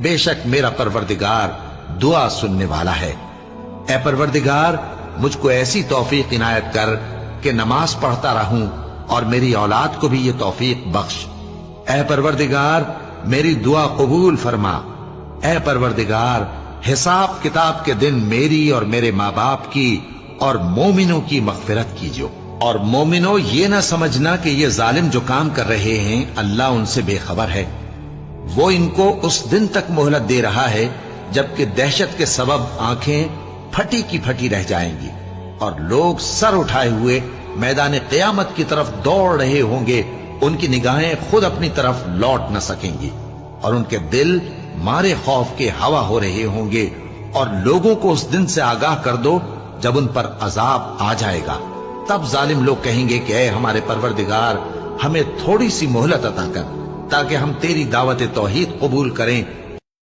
بے شک میرا پروردگار دعا سننے والا ہے۔ اے پروردگار مجھ کو ایسی توفیق عنایت کر کہ نماز پڑھتا رہوں اور میری اولاد کو بھی یہ توفیق بخش۔ اے پروردگار میری دعا قبول فرما۔ اے پروردگار حساب کتاب کے دن میری اور میرے ماں باپ کی اور مومنوں کی مغفرت کیجو۔ اور مومنوں یہ نہ سمجھنا کہ یہ ظالم جو کام کر رہے ہیں اللہ ان سے بے خبر ہے، وہ ان کو اس دن تک مہلت دے رہا ہے جبکہ دہشت کے سبب آنکھیں پھٹی کی پھٹی رہ جائیں گی اور لوگ سر اٹھائے ہوئے میدان قیامت کی طرف دوڑ رہے ہوں گے، ان کی نگاہیں خود اپنی طرف لوٹ نہ سکیں گی اور ان کے دل مارے خوف کے ہوا ہو رہے ہوں گے۔ اور لوگوں کو اس دن سے آگاہ کر دو جب ان پر عذاب آ جائے گا، تب ظالم لوگ کہیں گے کہ اے ہمارے پروردگار ہمیں تھوڑی سی مہلت عطا کر تاکہ ہم تیری دعوت توحید قبول کریں